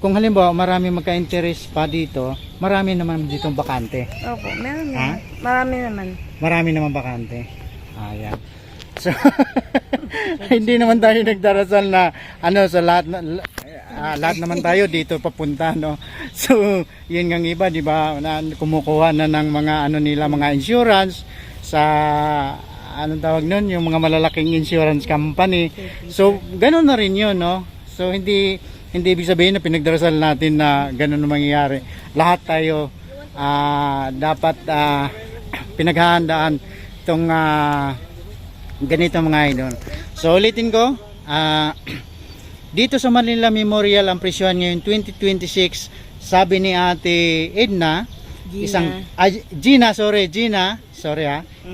kung halimbawa marami magka-interest pa dito, marami naman ditong bakante. Opo, meron Ha? naman. Marami naman. Marami naman bakante. Ayan. So, hindi naman tayo nagdarasal na ano sa lahat lahat naman tayo dito papunta, no. So, yun ngang iba, 'di ba, na kumukuha na ng mga ano nila, mga insurance sa anong tawag nun, yung mga malalaking insurance company. So, ganoon na rin 'yun, no. So, hindi ibig sabihin na pinagdarasal natin na ganoon ang mangyayari. Lahat tayo dapat pinaghahandaan itong ganito mga idol. So ulitin ko, dito sa Manila Memorial ang presyohan ngayon 2026, sabi ni Ate Edna, Gina,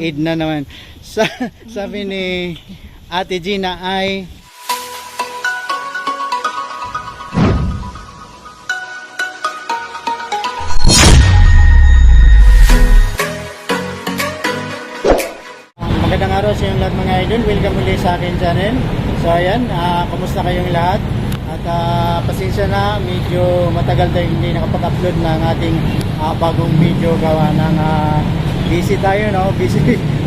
Edna naman. Sabi ni Ate Gina ay magandang araw sa inyong lahat mga idol. Welcome ulit sa akin channel. So ayan, kumusta kayong lahat? At pasensya na, medyo matagal tayo hindi nakapag-upload ng ating bagong video gawa ng busy tayo, no?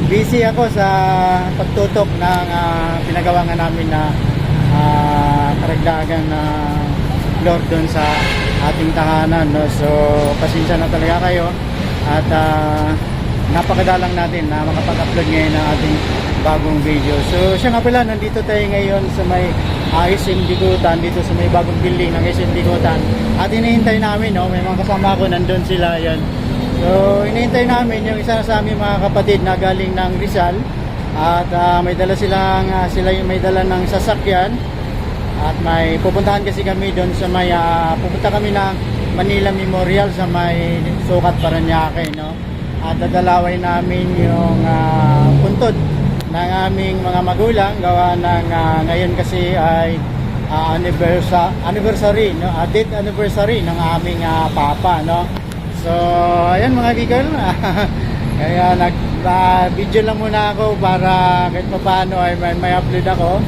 Busy ako sa pagtutok ng pinagawa nga namin na karagdagan na floor doon sa ating tahanan, no? So pasensya na talaga kayo at napakadalang natin na makapag-upload ngayon ng ating bagong video. So siya nga pala, nandito tayo ngayon sa may SM Bigutan, dito sa may bagong building ng SM Bigutan. At hinihintay namin, no, may mga kasama ko, nandun sila, yan. So hinihintay namin yung isa sa aming mga kapatid na galing ng Rizal. At may dala sila yung may dala ng sasakyan. At may pupuntahan kasi kami doon sa may pupunta kami ng Manila Memorial sa may Sukat, Parañaque, no. At dadalaway namin yung puntod ng aming mga magulang gawa ng ngayon kasi ay anniversary, no, date anniversary ng aming papa, no. So ayan mga gigol, kaya nag-video lang muna ako para kahit paano ay may upload ako.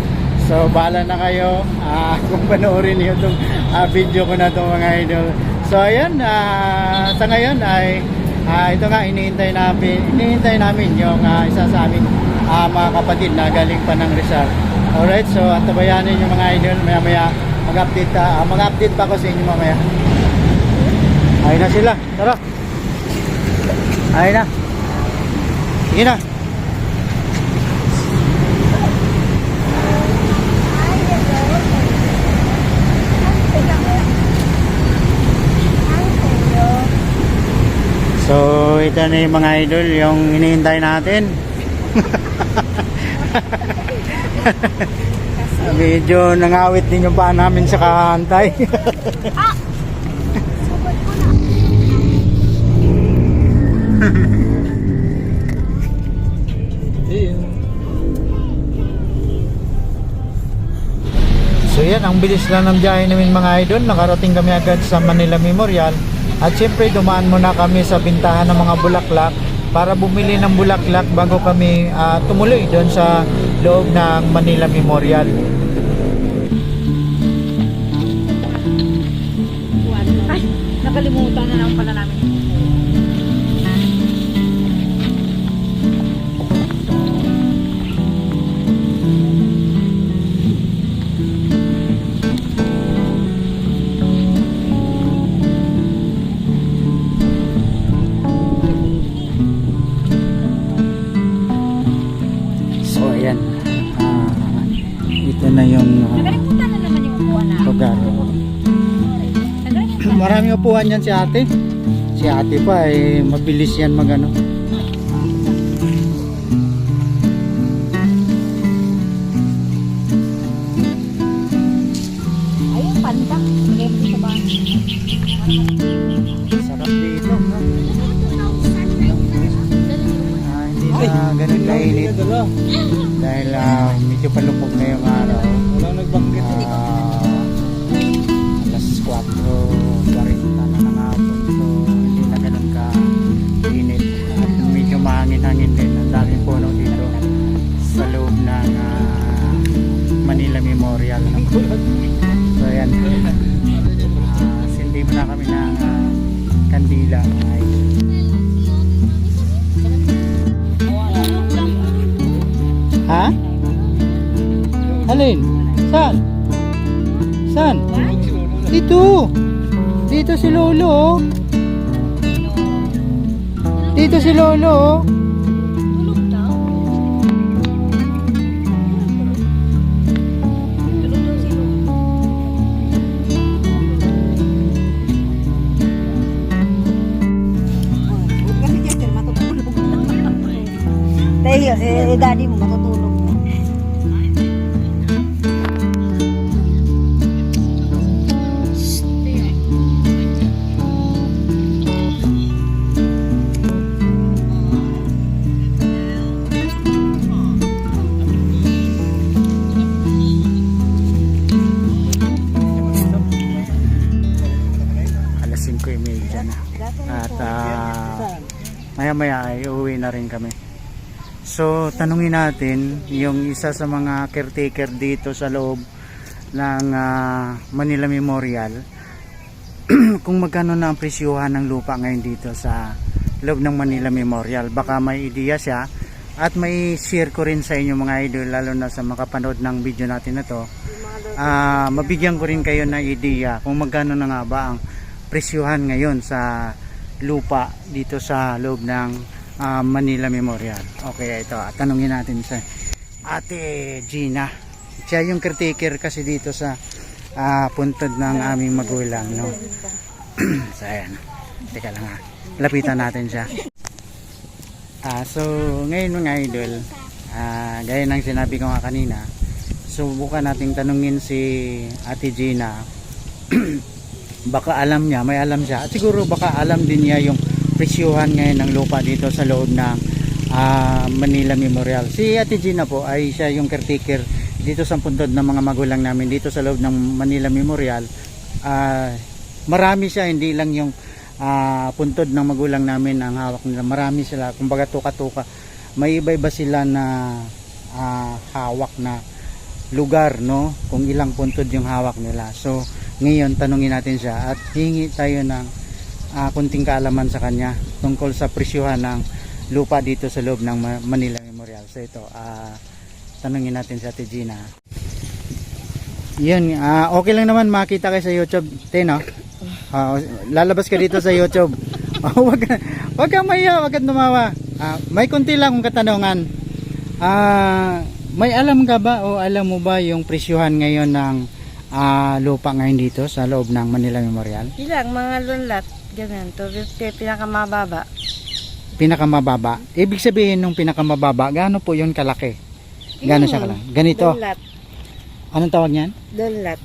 So bahala na kayo kung panoorin niyo itong video ko na itong mga idol. So ayan, sa ngayon ay ito nga, hinihintay namin yung isa sa amin mga kapatid na galing pa ng Rizal. Alright, so antabayanin yung mga idol, maya mag-update pa ako sa inyo mamaya. Ayun na sila, tara. Ayun na. Sige na. So ito na yung mga idol, yung hinihintay natin. Medyo nangawit din yung paa namin sa kahantay. So yan, ang bilis lang ng biyahe namin mga idol. Nakarating kami agad sa Manila Memorial. At syempre dumaan muna kami sa bintahan ng mga bulaklak para bumili ng bulaklak bago kami tumuloy doon sa loob ng Manila Memorial. Ay, nakalimutan na lang pala namin. Ito na yung Nakalimutan na naman yung upuan na. lugar. Maraming upuan yan si ate. Si ate pa mabilis yan magano. Ayun, panda. Bigay mo sa bahay. Sarap dito, no? Hindi na ganun kainit. Dahil medyo palupog na yung araw. Walang nagbanggit. Alas 4:40 na ng hapon. So hindi na ganun ka-init. At medyo mahangin-hangin din. Ang daming puno dito sa loob ng Manila Memorial. So ayan. kandila. Ay. Ha? Alin? Saan? Saan? Dito. Dito si Lolo. Oh. Dito si Lolo. Oh. Tulog daw. Tulog daw si Lolo. Kasi Chester, matutulog. Tayo, daddy mo matutulog. Alas 5:30 na. At maya-maya ay uuwi na rin kami. So, tanungin natin yung isa sa mga caretaker dito sa loob ng Manila Memorial kung magkano na ang presyuhan ng lupa ngayon dito sa loob ng Manila Memorial. Baka may ideya siya at may share ko rin sa inyo mga idol, lalo na sa makapanood ng video natin na to. Mabigyan ko rin kayo ng ideya kung magkano na nga ba ang presyuhan ngayon sa lupa dito sa loob ng Manila Memorial. Okay, ito. Tanungin natin sa Ate Gina. Siya yung caretaker kasi dito sa puntod ng aming magulang, no? So, ayan. Teka lang ha. Lapitan natin siya. So, ngayon mga idol, gaya ng sinabi ko nga kanina, subukan nating tanungin si Ate Gina. Baka alam niya, may alam siya. At siguro baka alam din niya yung presyuhan ngayon ng lupa dito sa loob ng Manila Memorial. Si Ate Gina po ay siya yung caretaker dito sa puntod ng mga magulang namin dito sa loob ng Manila Memorial. Marami siya, hindi lang yung puntod ng magulang namin ang hawak nila. Marami sila, kumbaga tuka-tuka. May iba-iba sila na hawak na lugar, no? Kung ilang puntod yung hawak nila. So, ngayon tanungin natin siya at hingi tayo ng kunting kaalaman sa kanya tungkol sa presyuhan ng lupa dito sa loob ng Manila Memorial. So ito, tanungin natin si Ate Gina. Yun, okay lang naman makita kayo sa YouTube, no? Lalabas ka dito sa YouTube. Wag ka maya, wag ka tumawa. May kunti lang kung katanungan. May alam ka ba o alam mo ba yung presyuhan ngayon ng lupa ngayon dito sa loob ng Manila Memorial? Ilang mga lunlat, ganyan, 250 pinakamababa. Pinakamababa. Ibig sabihin nung pinakamababa, gaano po yun kalaki? Gaano siya kalaki? Ganito. Lunlat. Anong tawag niyan? Lunlat.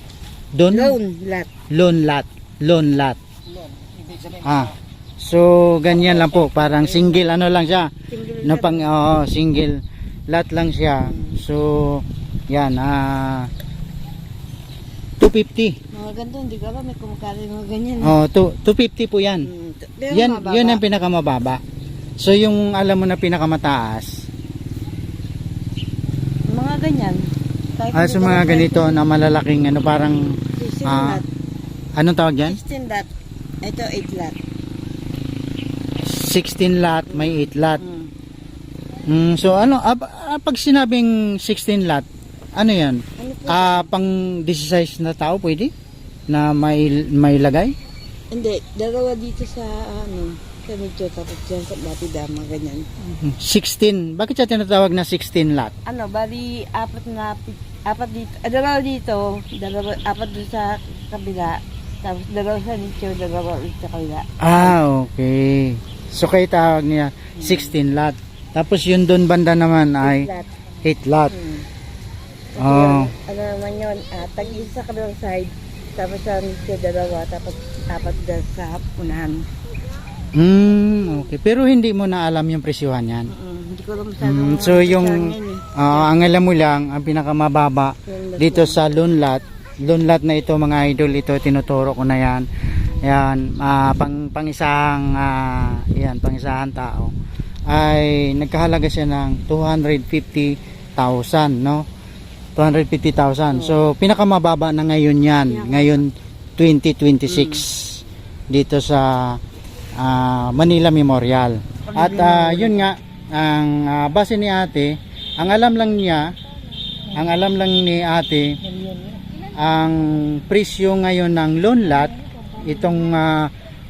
Don? Lunlat. Lonlat. Lonlat. So ganyan lang po, parang single ano lang siya. Single Single lot lang siya. So yan, 250. mga ganito, hindi ka ba may kumukali mga ganyan. 250 po yan. Pero Yan, mababa. yun ang pinakamababa. So yung alam mo na pinakamataas, Mga ganyan. so mga ganito na malalaking ano, parang 16 lot. anong tawag yan? 16 lot. Ito 8 lot. 16 lot, may 8 lot. So ano, pag sinabing 16 lot, ano yan? Ano po? Pang 16 na tao pwede? Na may lagay? Hindi, dalawa dito sa sa medyo tapos dyan sa Batidama, ganyan. 16. Bakit siya tinatawag na 16 lot? Bali, apat dito, dalawa dito, apat doon sa kabila, tapos dalawa sa nicho, dalawa ulit sa kabila. Okay. So kayo tawag niya 16 lot. Tapos yun doon banda naman ay 8 lot. Ano naman yun, tag-isa sa kabilang side, tapos sa nicho, dalawa, tapos apat doon sa unahan. Okay. Pero hindi mo na alam yung presyuhan yan. Hindi ko alam masyadong So yung ang alam mo lang, ang pinakamababa dito sa Lunlat na ito mga idol, ito tinuturo ko na yan. Yan, pangisahang pangisahang tao ay nagkahalaga siya ng 250,000, no? 250,000. So pinakamababa na ngayon yan, ngayon 2026 dito sa Manila Memorial. At yun nga, ang base ni ate, ang alam lang ni ate, ang presyo ngayon ng loan lot, itong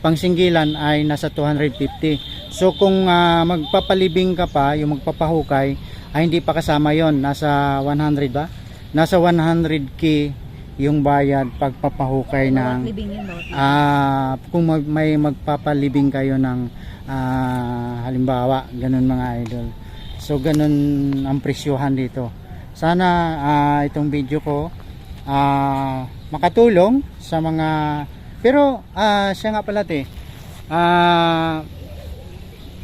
pangsinggilan ay nasa 250. So kung magpapalibing ka pa, yung magpapahukay, ay hindi pa kasama yon, nasa 100 ba? Nasa 100k yung bayad pagpapahukay ng Libing yun, no? kung may magpapalibing kayo ng halimbawa, ganun mga idol. So ganun ang presyohan dito. Sana itong video ko makatulong sa mga, pero siya nga pala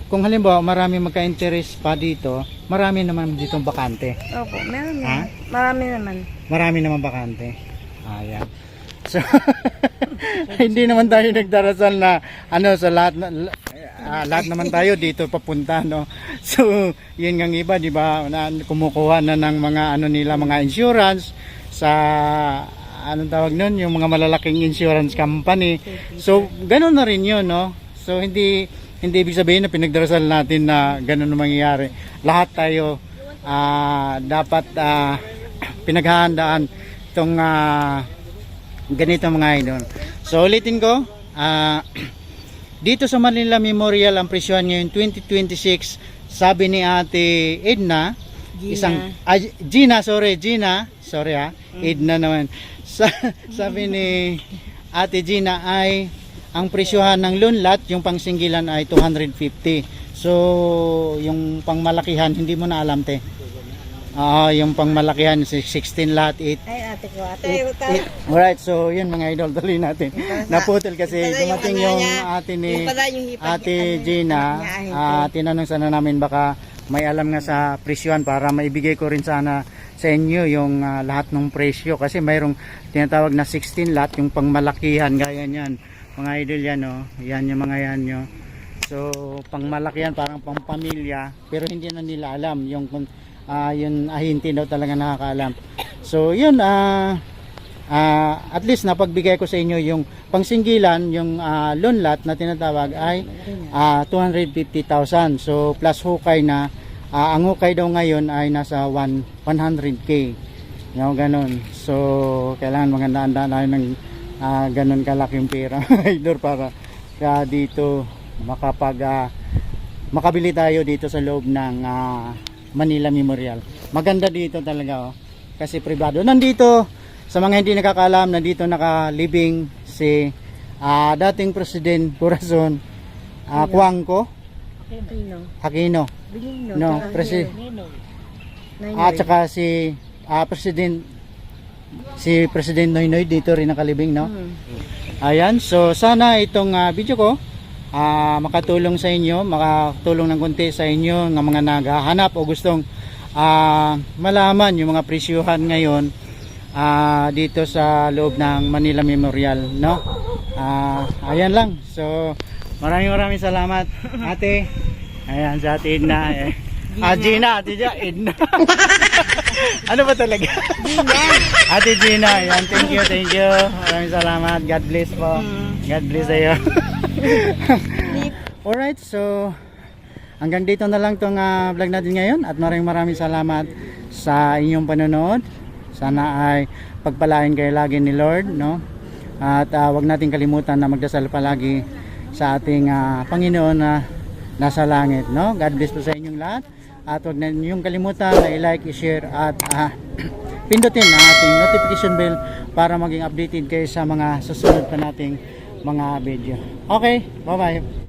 kung halimbawa marami magka-interest pa dito, marami naman ditong bakante. Opo, meron Ha? yan. Marami naman. Marami naman bakante. Ayan. So, hindi naman tayo nagdarasal na sa lahat naman tayo dito papunta, no. So, yun nga iba, di ba, kumukuha na ng mga nila, mga insurance sa anong tawag nun, yung mga malalaking insurance company. So, ganun na rin yun, no. So, hindi ibig sabihin na pinagdarasal natin na ganun ang mangyayari. Lahat tayo dapat pinaghahandaan itong ganito mga idol. So ulitin ko, dito sa Manila Memorial ang presyohan ngayon 2026, sabi ni ate Edna, Gina, Edna naman. Sabi ni ate Gina ay ang presyohan ng loan lot, yung pangsinggilan ay 250. So, yung pangmalakihan, hindi mo na alam, te. Yung pangmalakihan, 16 lot, 8. Ay, ate ko. Ate, Alright, so yun mga idol, tuloy natin. Naputol kasi dumating yung ate ni Ate Gina. Tinanong sana namin baka may alam nga sa presyohan para maibigay ko rin sana sa inyo yung lahat ng presyo. Kasi mayroong tinatawag na 16 lot, yung pangmalakihan, gaya niyan. Mga idol yan, yan yung mga yan nyo. So pangmalaki yan, parang pang pamilya, pero hindi na nila alam yung yun, ahinti daw talaga nakakaalam. So yun, at least napagbigay ko sa inyo yung pangsinggilan, yung loan lot na tinatawag ay 250,000. So plus hukay na, ang hukay daw ngayon ay nasa 100k, yung ganun. So kailangan magandaan tayo ng ganun kalaking pera idol para dito makabili tayo dito sa loob ng Manila Memorial. Maganda dito talaga, kasi privado. Nandito, sa mga hindi nakakaalam, nandito nakalibing si dating President Corazon Cuangco Aquino, no, at saka si President Noynoy dito rin nakalibing, no. Ayan, so sana itong video ko makatulong sa inyo, makatulong ng konti sa inyo ng mga naghahanap o gustong malaman yung mga presyuhan ngayon dito sa loob ng Manila Memorial, no. Ayan lang. So maraming salamat, ate. Ayan, sa ate Edna. Gina, ate Edna. Ano ba talaga? Gina. Ate Gina, ayan, thank you. Maraming salamat. God bless po. God bless sa'yo. Alright, so hanggang dito na lang tong vlog natin ngayon, at maraming salamat sa inyong panonood. Sana ay pagpalain kayo lagi ni Lord, no? At wag nating kalimutan na magdasal palagi sa ating Panginoon na nasa langit, no? God bless po sa inyong lahat. At huwag na niyong kalimutan na i-like, i-share at pindutin ang ating notification bell para maging updated kayo sa mga susunod pa nating mga video. Okay, bye-bye.